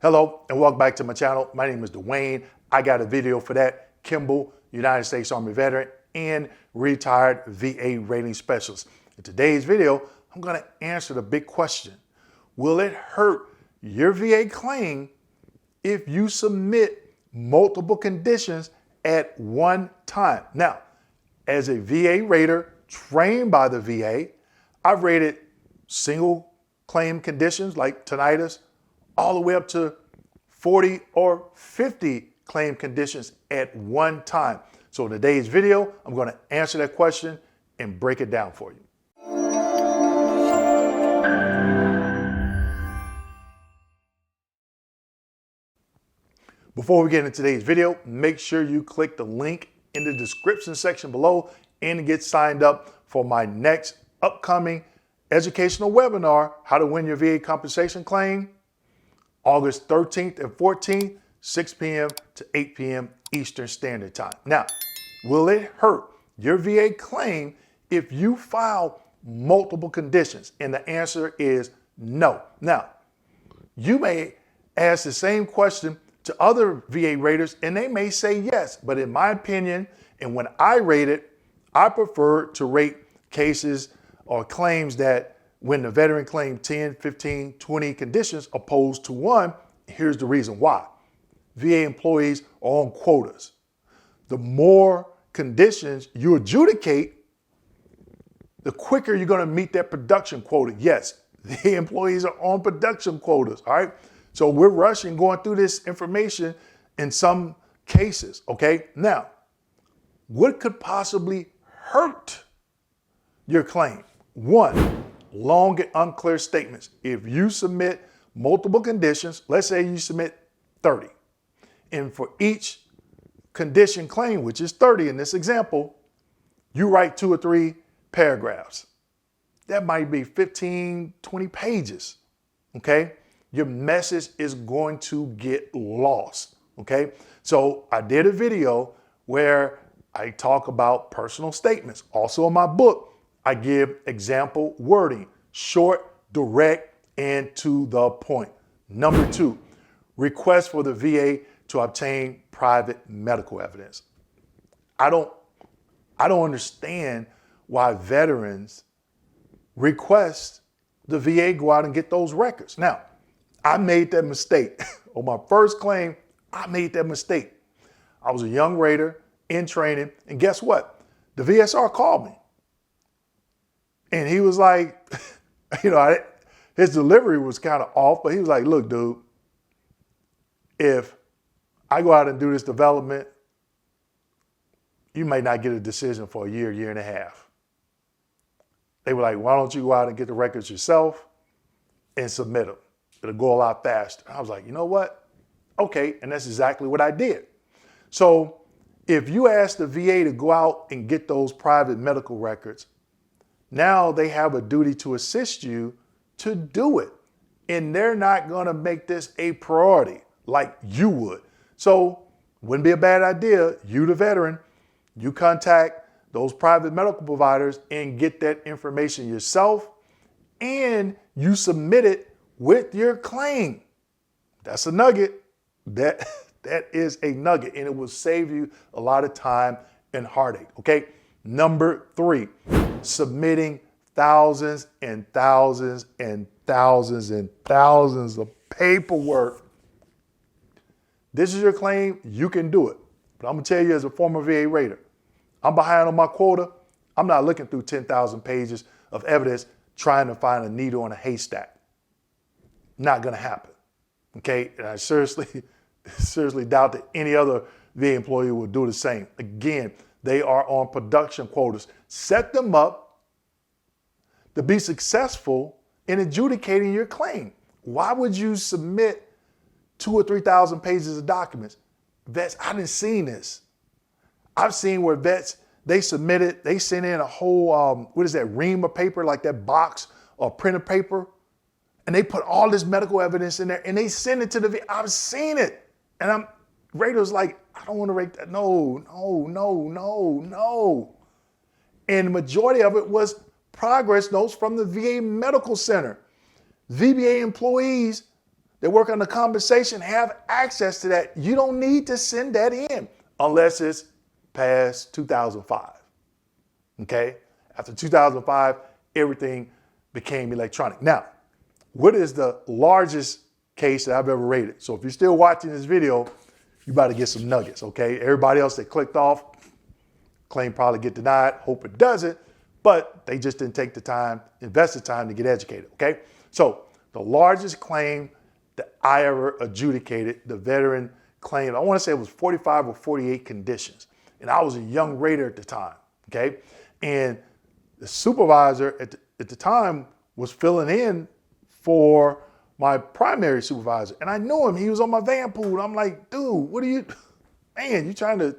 Hello and welcome back to my channel. My name is Dwayne. I got a video for that. Kimball, United States Army veteran and retired VA rating specialist. In today's video, I'm going to answer the big question. Will it hurt your VA claim if you submit multiple conditions at one time? Now, as a VA rater trained by the VA, I've rated single claim conditions like tinnitus all the way up to 40 or 50 claim conditions at one time. So in today's video, I'm going to answer that question and break it down for you. Before we get into today's video, make sure you click the link in the description section below and get signed up for my next upcoming educational webinar, How to Win Your VA Compensation Claim, August 13th and 14th, 6 p.m. to 8 p.m. Eastern Standard Time. Now, will it hurt your VA claim if you file multiple conditions? And the answer is no. Now, you may ask the same question to other VA raters and they may say yes, but in my opinion, and when I rate it, I prefer to rate cases or claims that when the veteran claimed 10, 15, 20 conditions opposed to one. Here's the reason why. VA employees are on quotas. The more conditions you adjudicate, the quicker you're going to meet that production quota. Yes, the employees are on production quotas, all right? So we're rushing going through this information in some cases, okay? Now, what could possibly hurt your claim? One, long and unclear statements. If you submit multiple conditions, let's say you submit 30, and for each condition claim, which is 30 in this example, you write 2 or 3 paragraphs. That might be 15, 20 pages, okay? Your message is going to get lost, okay? So I did a video where I talk about personal statements. Also in my book, I give example wording, short, direct, and to the point. Number 2, request for the VA to obtain private medical evidence. I don't understand why veterans request the VA go out and get those records. Now, I made that mistake. On my first claim, I made that mistake. I was a young rater in training, and guess what? The VSR called me. And he was like, his delivery was kind of off, but he was like, look, dude, if I go out and do this development, you may not get a decision for a year, year and a half. They were like, why don't you go out and get the records yourself and submit them? It'll go a lot faster. I was like, you know what? Okay, and that's exactly what I did. So if you ask the VA to go out and get those private medical records, now they have a duty to assist you to do it. And they're not going to make this a priority like you would. So wouldn't be a bad idea, you the veteran, you contact those private medical providers and get that information yourself and you submit it with your claim. That's a nugget. That is a nugget and it will save you a lot of time and heartache, okay? Number 3, submitting thousands and thousands and thousands and thousands of paperwork. This is your claim, you can do it. But I'm gonna tell you as a former VA rater, I'm behind on my quota. I'm not looking through 10,000 pages of evidence trying to find a needle in a haystack. Not gonna happen, okay? And I seriously doubt that any other VA employee will do the same. Again, they are on production quotas. Set them up to be successful in adjudicating your claim. Why would you submit 2,000 or 3,000 pages of documents? Vets, I didn't see this. I've seen where vets, they sent in a whole, what is that, ream of paper, like that box or printed paper, and they put all this medical evidence in there and they send it to the VA. I've seen it. And raters like, I don't want to rate that. No. And the majority of it was progress notes from the VA Medical Center. VBA employees that work on the compensation have access to that. You don't need to send that in unless it's past 2005. Okay? After 2005, everything became electronic. Now, what is the largest case that I've ever rated? So if you're still watching this video, you about to get some nuggets, okay? Everybody else that clicked off, claim probably get denied, hope it doesn't, but they just didn't take the time, invest the time to get educated, okay? So the largest claim that I ever adjudicated, the veteran claim, I want to say it was 45 or 48 conditions. And I was a young rater at the time, okay? And the supervisor at the time was filling in for my primary supervisor. And I knew him, he was on my van pool. I'm like, dude, what are you, man, you trying to,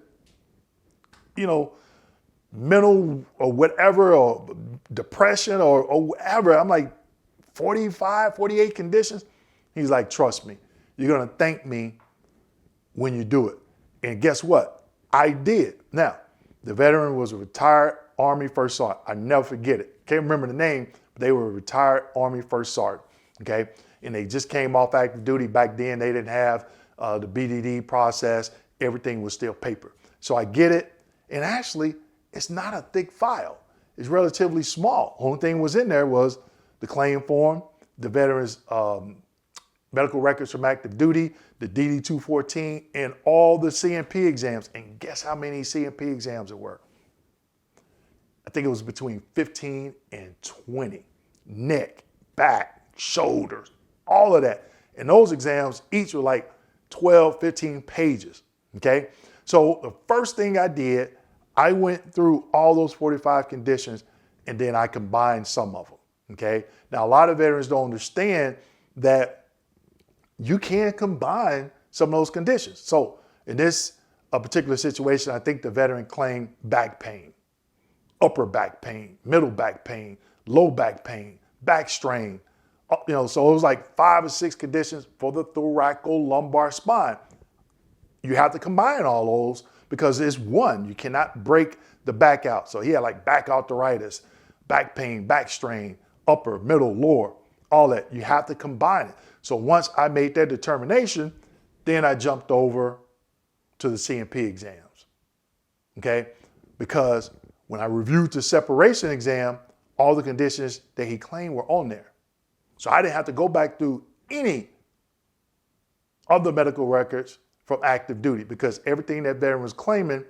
mental or whatever, or depression or whatever. I'm like, 45, 48 conditions. He's like, trust me, you're gonna thank me when you do it. And guess what? I did. Now, the veteran was a retired Army First Sergeant. I never forget it. Can't remember the name, but they were a retired Army First Sergeant, okay? And they just came off active duty. Back then, they didn't have the BDD process. Everything was still paper. So I get it. And actually, it's not a thick file. It's relatively small. Only thing was in there was the claim form, the veteran's medical records from active duty, the DD-214, and all the CMP exams. And guess how many CMP exams there were? I think it was between 15 and 20. Neck, back, shoulders, all of that. And those exams each were like 12, 15 pages, okay? So the first thing I did, I went through all those 45 conditions and then I combined some of them, okay? Now, a lot of veterans don't understand that you can combine some of those conditions. So in this particular situation, I think the veteran claimed back pain, upper back pain, middle back pain, low back pain, back strain, so it was like 5 or 6 conditions for the thoracolumbar spine. You have to combine all those because it's one. You cannot break the back out. So he had like back arthritis, back pain, back strain, upper, middle, lower, all that. You have to combine it. So once I made that determination, then I jumped over to the CMP exams, okay? Because when I reviewed the separation exam, all the conditions that he claimed were on there. So I didn't have to go back through any of the medical records from active duty because everything that veteran was claiming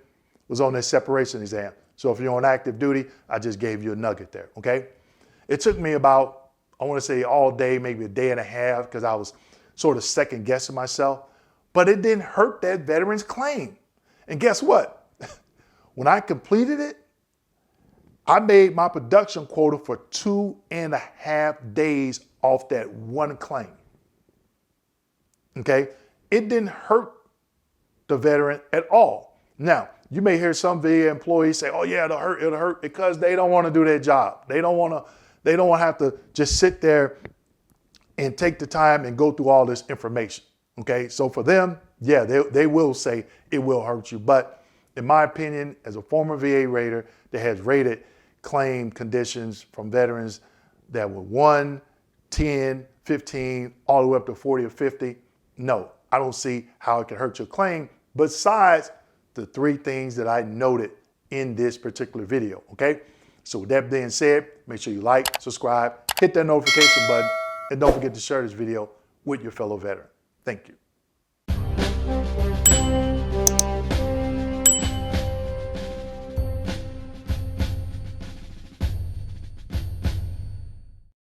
was on their separation exam. So if you're on active duty, I just gave you a nugget there, okay? It took me about, I want to say all day, maybe a day and a half, because I was sort of second guessing myself, but it didn't hurt that veteran's claim. And guess what? When I completed it, I made my production quota for 2.5 days off that one claim. Okay? It didn't hurt the veteran at all. Now, you may hear some VA employees say, oh yeah, it'll hurt because they don't want to do their job. They don't want to have to just sit there and take the time and go through all this information. Okay? So for them, yeah, they will say it will hurt you. But in my opinion, as a former VA rater that has rated claim conditions from veterans that were 1, 10, 15, all the way up to 40 or 50, no, I don't see how it can hurt your claim besides the 3 things that I noted in this particular video, okay? So with that being said, make sure you like, subscribe, hit that notification button, and don't forget to share this video with your fellow veteran. Thank you.